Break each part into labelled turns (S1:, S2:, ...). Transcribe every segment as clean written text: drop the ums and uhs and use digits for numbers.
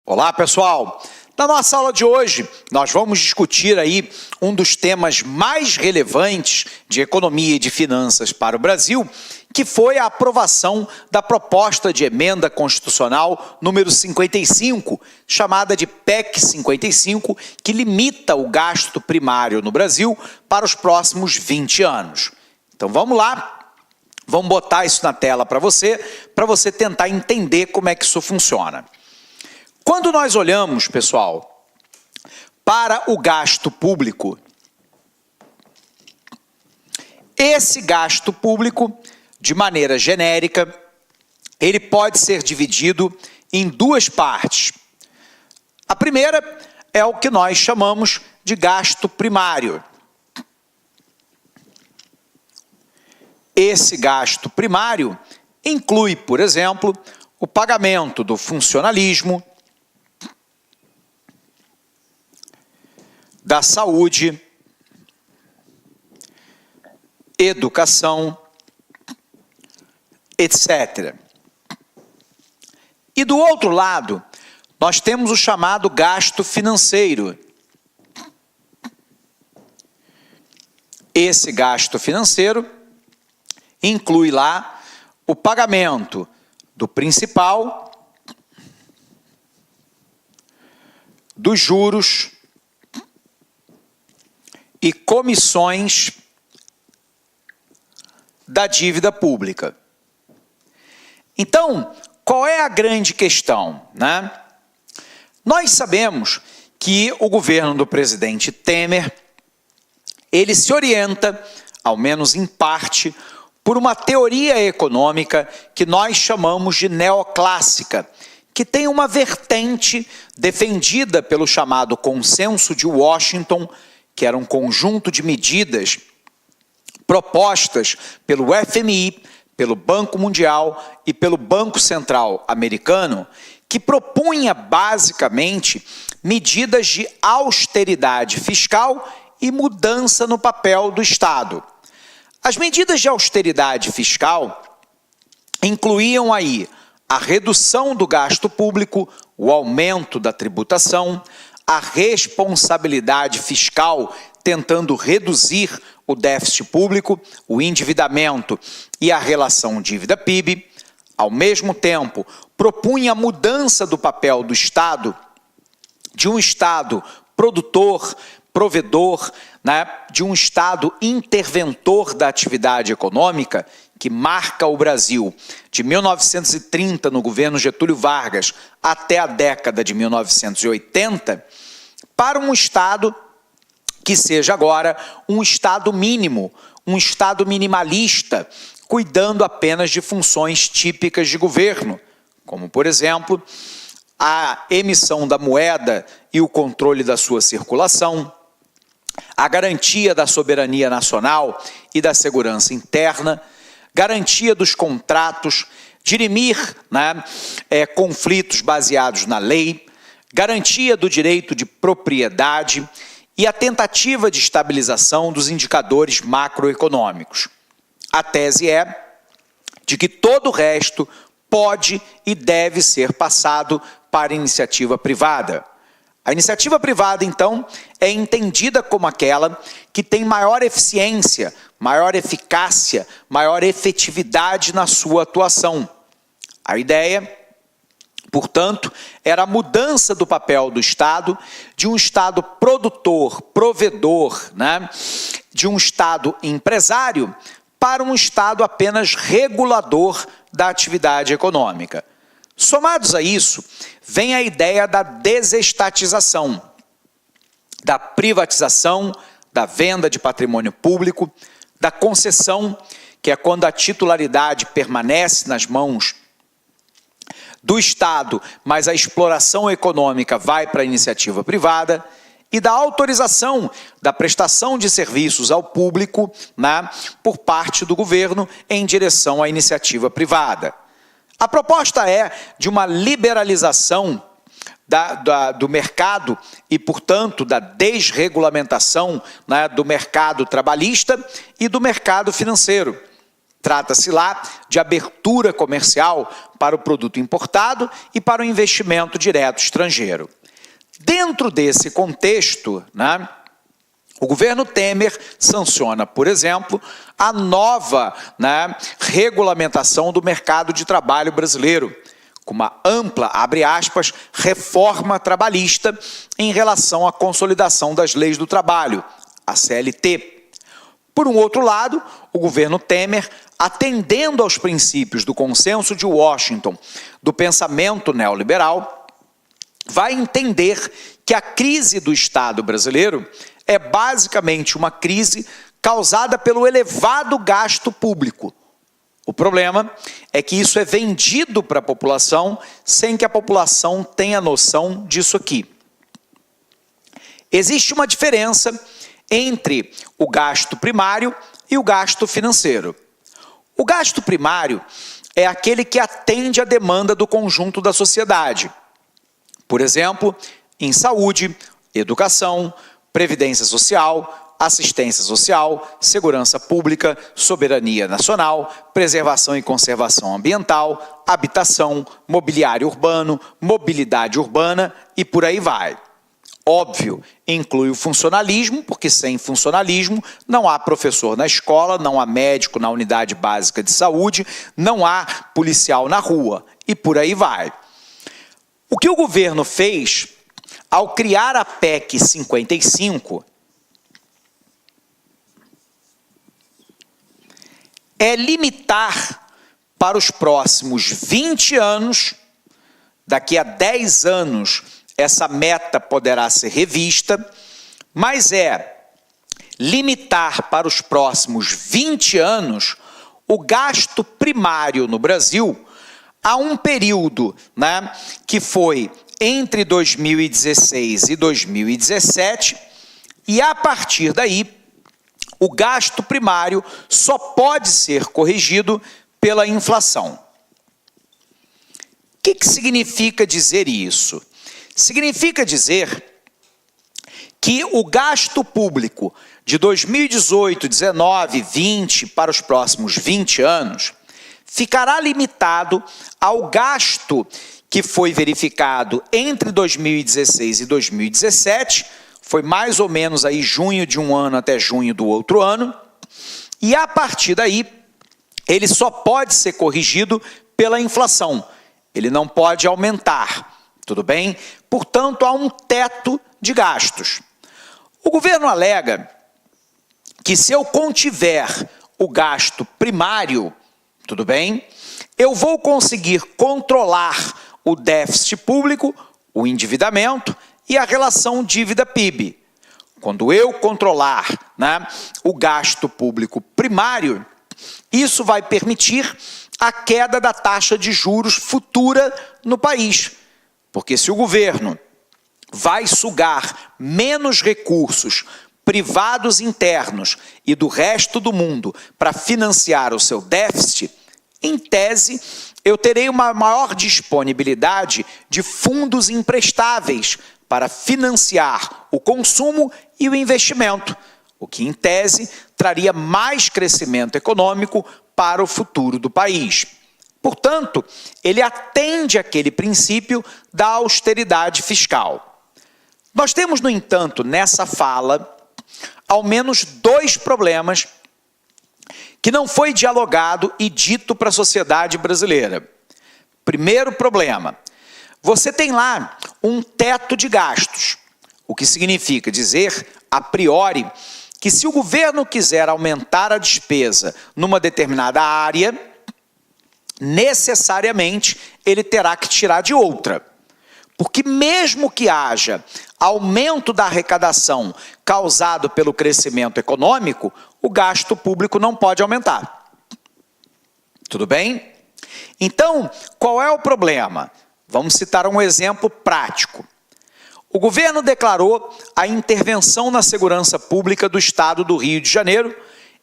S1: Olá, pessoal! Na nossa aula de hoje, nós vamos discutir aí um dos temas mais relevantes de economia e de finanças para o Brasil, que foi a aprovação da proposta de emenda constitucional número 55, chamada de PEC 55, que limita o gasto primário no Brasil para os próximos 20 anos. Então vamos lá, vamos botar isso na tela para você tentar entender como é que isso funciona. Quando nós olhamos, pessoal, para o gasto público, esse gasto público, de maneira genérica, ele pode ser dividido em duas partes. A primeira é o que nós chamamos de gasto primário. Esse gasto primário inclui, por exemplo, o pagamento do funcionalismo, da saúde, educação, etc. E do outro lado, nós temos o chamado gasto financeiro. Esse gasto financeiro inclui lá o pagamento do principal, dos juros e comissões da dívida pública. Então, qual é a grande questão, né? Nós sabemos que o governo do presidente Temer, ele se orienta, ao menos em parte, por uma teoria econômica que nós chamamos de neoclássica, que tem uma vertente defendida pelo chamado Consenso de Washington, que era um conjunto de medidas propostas pelo FMI, pelo Banco Mundial e pelo Banco Central americano, que propunha basicamente medidas de austeridade fiscal e mudança no papel do Estado. As medidas de austeridade fiscal incluíam aí a redução do gasto público, o aumento da tributação, a responsabilidade fiscal, tentando reduzir o déficit público, o endividamento e a relação dívida-PIB. Ao mesmo tempo, propunha a mudança do papel do Estado, de um Estado produtor, provedor, né, de um Estado interventor da atividade econômica, que marca o Brasil de 1930, no governo Getúlio Vargas, até a década de 1980, para um Estado que seja agora um Estado mínimo, um Estado minimalista, cuidando apenas de funções típicas de governo, como, por exemplo, a emissão da moeda e o controle da sua circulação, a garantia da soberania nacional e da segurança interna, garantia dos contratos, dirimir, né, conflitos baseados na lei, garantia do direito de propriedade e a tentativa de estabilização dos indicadores macroeconômicos. A tese é de que todo o resto pode e deve ser passado para a iniciativa privada. A iniciativa privada, então, é entendida como aquela que tem maior eficiência, maior eficácia, maior efetividade na sua atuação. A ideia, portanto, era a mudança do papel do Estado, de um Estado produtor, provedor, né, de um Estado empresário, para um Estado apenas regulador da atividade econômica. Somados a isso, vem a ideia da desestatização, da privatização, da venda de patrimônio público, da concessão, que é quando a titularidade permanece nas mãos do Estado, mas a exploração econômica vai para a iniciativa privada, e da autorização da prestação de serviços ao público, né, por parte do governo em direção à iniciativa privada. A proposta é de uma liberalização do mercado e, portanto, da desregulamentação, né, do mercado trabalhista e do mercado financeiro. Trata-se lá de abertura comercial para o produto importado e para o investimento direto estrangeiro. Dentro desse contexto, né, o governo Temer sanciona, por exemplo, a nova, né, regulamentação do mercado de trabalho brasileiro, com uma ampla, abre aspas, reforma trabalhista em relação à consolidação das leis do trabalho, a CLT. Por um outro lado, o governo Temer, atendendo aos princípios do consenso de Washington, do pensamento neoliberal, vai entender que a crise do Estado brasileiro é basicamente uma crise causada pelo elevado gasto público. O problema é que isso é vendido para a população sem que a população tenha noção disso aqui. Existe uma diferença entre o gasto primário e o gasto financeiro. O gasto primário é aquele que atende à demanda do conjunto da sociedade. Por exemplo, em saúde, educação, previdência social, assistência social, segurança pública, soberania nacional, preservação e conservação ambiental, habitação, mobiliário urbano, mobilidade urbana e por aí vai. Óbvio, inclui o funcionalismo, porque sem funcionalismo não há professor na escola, não há médico na unidade básica de saúde, não há policial na rua e por aí vai. O que o governo fez ao criar a PEC 55 é limitar para os próximos 20 anos, daqui a 10 anos, essa meta poderá ser revista, mas é limitar para os próximos 20 anos o gasto primário no Brasil a um período, né, que foi entre 2016 e 2017, e a partir daí, o gasto primário só pode ser corrigido pela inflação. O que significa dizer isso? Significa dizer que o gasto público de 2018, 19, 20 para os próximos 20 anos ficará limitado ao gasto que foi verificado entre 2016 e 2017, foi mais ou menos aí junho de um ano até junho do outro ano, e a partir daí ele só pode ser corrigido pela inflação, ele não pode aumentar. Tudo bem? Portanto, há um teto de gastos. O governo alega que se eu contiver o gasto primário, tudo bem, eu vou conseguir controlar o déficit público, o endividamento e a relação dívida-PIB. Quando eu controlar, né, o gasto público primário, isso vai permitir a queda da taxa de juros futura no país. Porque se o governo vai sugar menos recursos privados internos e do resto do mundo para financiar o seu déficit, em tese, eu terei uma maior disponibilidade de fundos emprestáveis para financiar o consumo e o investimento, o que, em tese, traria mais crescimento econômico para o futuro do país. Portanto, ele atende àquele princípio da austeridade fiscal. Nós temos, no entanto, nessa fala, ao menos dois problemas que não foi dialogado e dito para a sociedade brasileira. Primeiro problema, você tem lá um teto de gastos, o que significa dizer, a priori, que se o governo quiser aumentar a despesa numa determinada área, necessariamente ele terá que tirar de outra. Porque mesmo que haja aumento da arrecadação causado pelo crescimento econômico, o gasto público não pode aumentar. Tudo bem? Então, qual é o problema? Vamos citar um exemplo prático. O governo declarou a intervenção na segurança pública do estado do Rio de Janeiro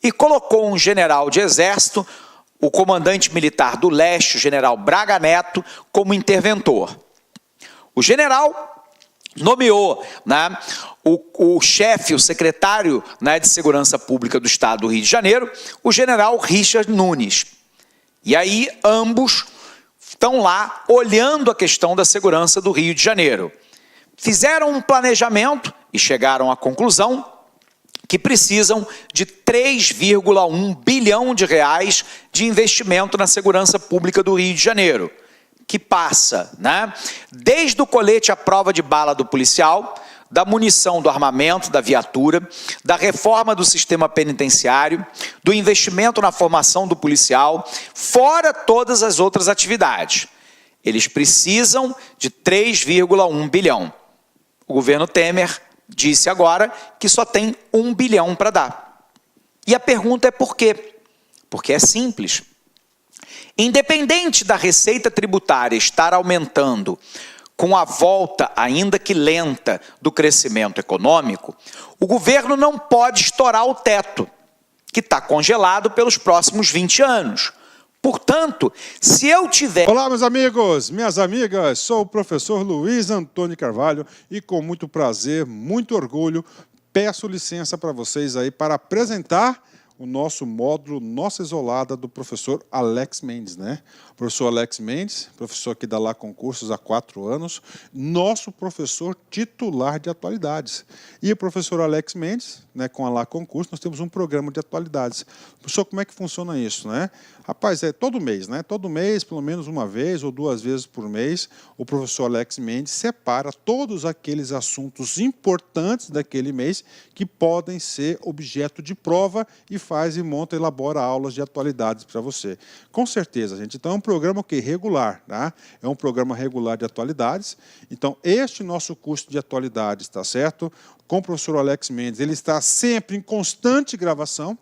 S1: e colocou um general de exército, o comandante militar do leste, o general Braga Neto, como interventor. O general nomeou, né, o chefe, o secretário, né, de Segurança Pública do Estado do Rio de Janeiro, o general Richard Nunes. E aí ambos estão lá olhando a questão da segurança do Rio de Janeiro. Fizeram um planejamento e chegaram à conclusão que precisam de 3,1 bilhão de reais de investimento na segurança pública do Rio de Janeiro, que passa, né, desde o colete à prova de bala do policial, da munição do armamento da viatura, da reforma do sistema penitenciário, do investimento na formação do policial, fora todas as outras atividades. Eles precisam de 3,1 bilhão. O governo Temer disse agora que só tem 1 bilhão para dar. E a pergunta é por quê? Porque é simples. Independente da receita tributária estar aumentando com a volta, ainda que lenta, do crescimento econômico, o governo não pode estourar o teto, que está congelado pelos próximos 20 anos. Portanto, se eu tiver...
S2: Olá, meus amigos, minhas amigas, sou o professor Luiz Antônio Carvalho e com muito prazer, muito orgulho, peço licença para vocês aí para apresentar o nosso módulo Nossa Isolada do professor Alex Mendes, né? O professor Alex Mendes, professor que dá lá concursos há 4 anos, nosso professor titular de atualidades. E o professor Alex Mendes, né, com a lá concurso, nós temos um programa de atualidades. Professor, como é que funciona isso, né? Rapaz, é todo mês, né? Todo mês, pelo menos uma vez ou 2 vezes por mês, o professor Alex Mendes separa todos aqueles assuntos importantes daquele mês que podem ser objeto de prova e faz e monta, elabora aulas de atualidades para você. Com certeza, gente. Então, é um programa que regular, tá? É um programa regular de atualidades. Então, este nosso curso de atualidades, tá certo? Com o professor Alex Mendes, ele está sempre em constante gravação.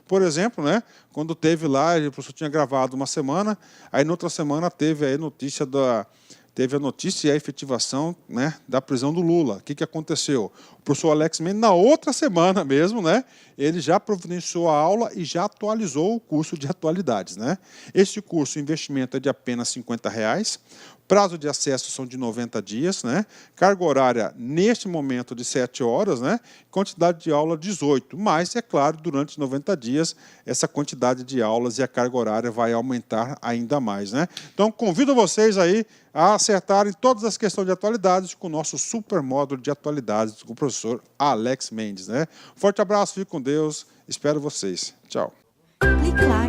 S2: Por exemplo, né, quando teve lá, o professor tinha gravado uma semana, aí na outra semana teve a notícia e a efetivação, né, da prisão do Lula. O que aconteceu? O professor Alex Mendes, na outra semana mesmo, né, ele já providenciou a aula e já atualizou o curso de atualidades, né? Este curso, o investimento é de apenas R$50. Prazo de acesso são de 90 dias, né? Carga horária, neste momento, de 7 horas, né? Quantidade de aula, 18. Mas, é claro, durante 90 dias, essa quantidade de aulas e a carga horária vai aumentar ainda mais, né? Então, convido vocês aí a acertarem todas as questões de atualidades com o nosso super módulo de atualidades com o professor Alex Mendes, né? Forte abraço, fique com Deus, espero vocês. Tchau.
S3: Clique lá.